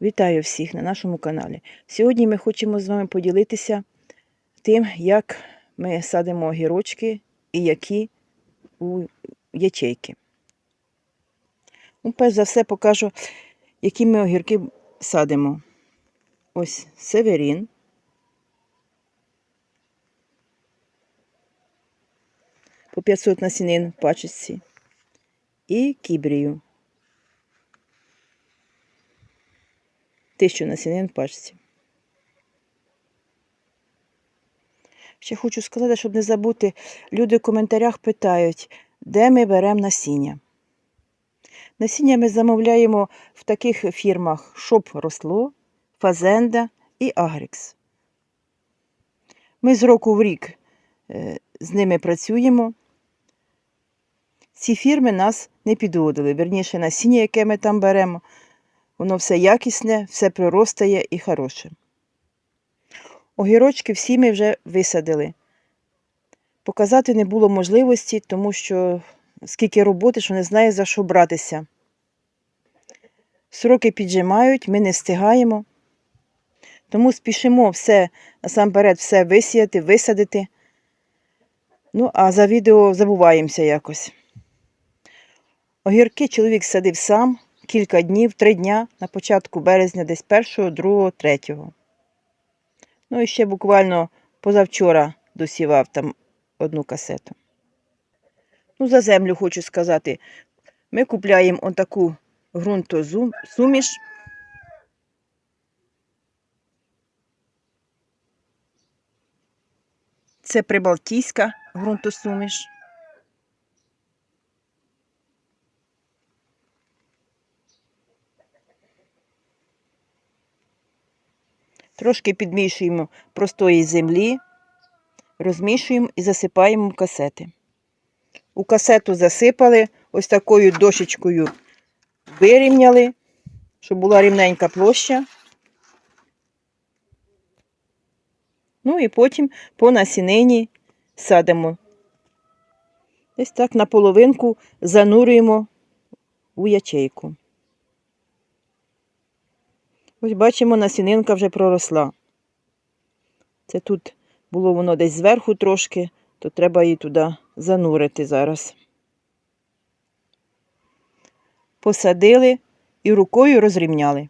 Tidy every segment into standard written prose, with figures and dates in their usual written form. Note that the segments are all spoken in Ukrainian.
Вітаю всіх на нашому каналі. Сьогодні ми хочемо з вами поділитися тим, як ми садимо огірочки і які у ячейки. Перш за все покажу, які ми огірки садимо. Ось Северін. По 500 насінин в пачечці. І Кібрію. 1000 насінин в пачці. Ще хочу сказати, щоб не забути, люди в коментарях питають, де ми беремо насіння. Насіння ми замовляємо в таких фірмах «Щоб росло», «Фазенда» і «Агрікс». Ми з року в рік з ними працюємо. Ці фірми нас не підводили. Вірніше, насіння, яке ми там беремо, воно все якісне, все проростає і хороше. Огірочки всі ми вже висадили. Показати не було можливості, тому що скільки роботи, що не знаю, за що братися. Сроки піджимають, ми не встигаємо. Тому спішимо все, насамперед, все висіяти, висадити. Ну, а за відео забуваємося якось. Огірки чоловік садив сам кілька днів, 3 дня, на початку березня, десь 1, 2, 3. Ну і ще буквально позавчора досівав там 1 касету. Ну, за землю хочу сказати. Ми купляємо отаку ґрунтосуміш. Це прибалтійська ґрунтосуміш. Трошки підмішуємо простої землі, розмішуємо і засипаємо в касети. У касету засипали, ось такою дощечкою вирівняли, щоб була рівненька площа. Ну і потім по насінині садимо. Ось так на половинку занурюємо у ячейку. Ось бачимо, насінинка вже проросла. Це тут було воно десь зверху трошки, то треба її туди занурити зараз. Посадили і рукою розрівняли.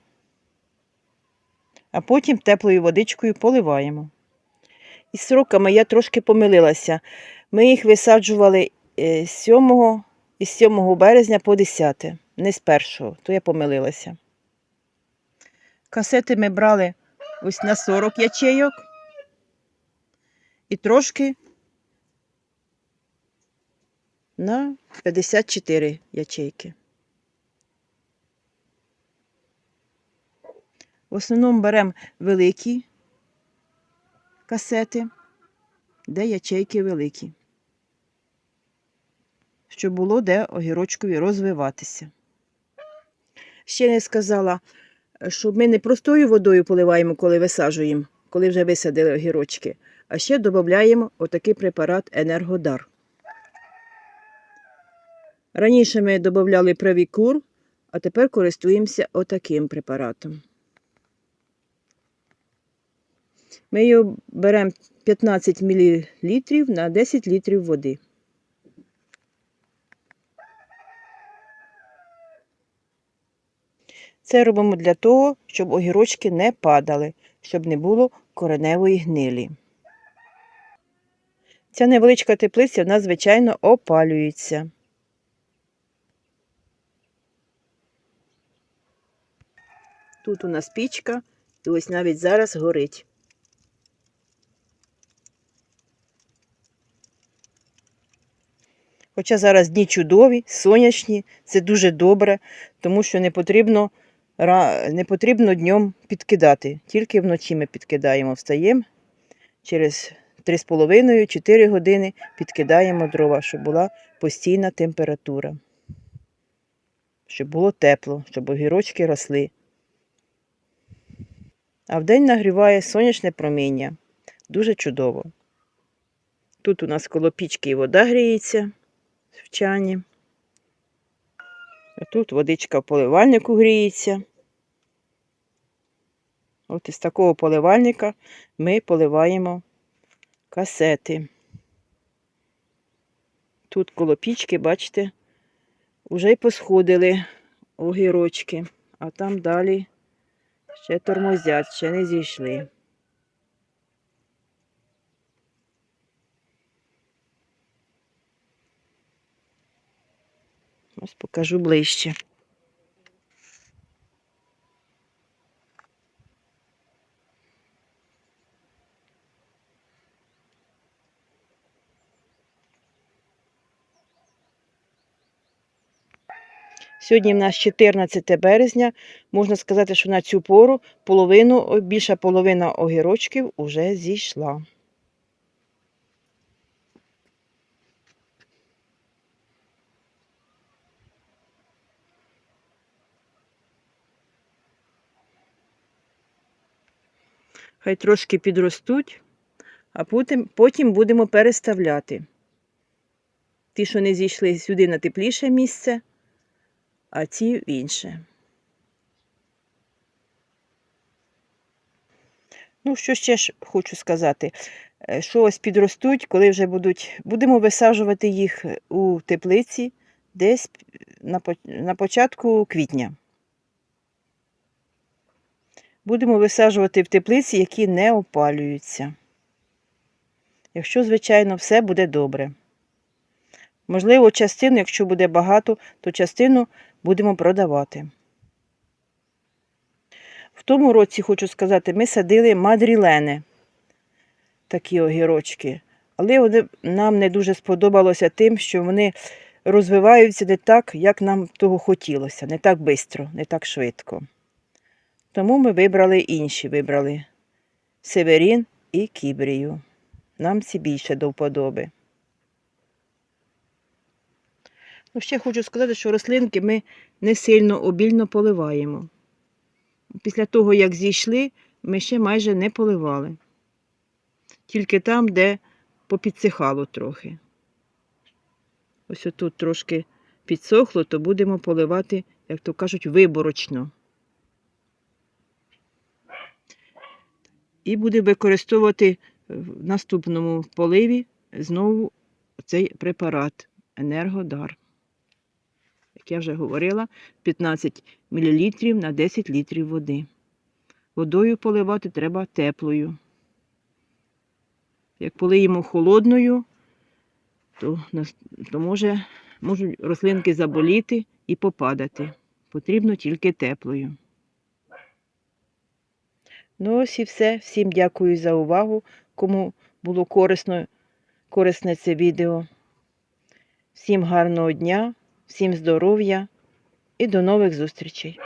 А потім теплою водичкою поливаємо. Із сроками я трошки помилилася. Ми їх висаджували з 7 березня по 10, не з 1, то я помилилася. Касети ми брали ось на 40 ячейок і трошки на 54 ячейки. В основному беремо великі касети, де ячейки великі, щоб було де огірочкові розвиватися. Ще не сказала, що ми не простою водою поливаємо, коли висаджуємо, коли вже висадили огірочки, а ще додаємо отакий препарат «Енергодар». Раніше ми додавали Превікур, а тепер користуємося отаким препаратом. Ми його беремо 15 мл на 10 літрів води. Це робимо для того, щоб огірочки не падали, щоб не було кореневої гнилі. Ця невеличка теплиця в нас, звичайно, опалюється. Тут у нас пічка, і ось навіть зараз горить. Хоча зараз дні чудові, сонячні, це дуже добре, тому що не потрібно днем підкидати. Тільки вночі ми підкидаємо, встаємо, через 3,5-4 години підкидаємо дрова, щоб була постійна температура. Щоб було тепло, щоб огірочки росли. А вдень нагріває сонячне проміння. Дуже чудово. Тут у нас коло пічки і вода гріється в чані. А тут водичка в поливальнику гріється. От із такого поливальника ми поливаємо касети. Тут коло пічки, бачите, вже й посходили огірочки, а там далі ще тормозять, ще не зійшли. Ось покажу ближче. Сьогодні в нас 14 березня. Можна сказати, що на цю пору більша половина огірочків уже зійшла. Хай трошки підростуть, а потім будемо переставляти. Ті, що не зійшли сюди на тепліше місце, а ці в інше. Ну, що ще ж хочу сказати, що ось підростуть, коли вже будемо висаджувати їх у теплиці десь на початку квітня. Будемо висаджувати в теплиці, які не опалюються. Якщо, звичайно, все буде добре. Можливо, частину, якщо буде багато, то частину будемо продавати. В тому році, хочу сказати, ми садили мадрілени, такі огірочки. Але нам не дуже сподобалося тим, що вони розвиваються не так, як нам того хотілося. Не так швидко, не так швидко. Тому ми вибрали Северін і Кібрію. Нам ці більше до вподоби. Ну, ще хочу сказати, що рослинки ми не сильно обільно поливаємо. Після того, як зійшли, ми ще майже не поливали. Тільки там, де попідсихало трохи. Ось отут трошки підсохло, то будемо поливати, як то кажуть, виборочно. І будемо використовувати в наступному поливі знову цей препарат Енергодар. Як я вже говорила, 15 мл на 10 літрів води. Водою поливати треба теплою. Як полиємо холодною, то можуть рослинки заболіти і попадати. Потрібно тільки теплою. Ну ось і все. Всім дякую за увагу. Кому було корисне це відео. Всім гарного дня, всім здоров'я і до нових зустрічей.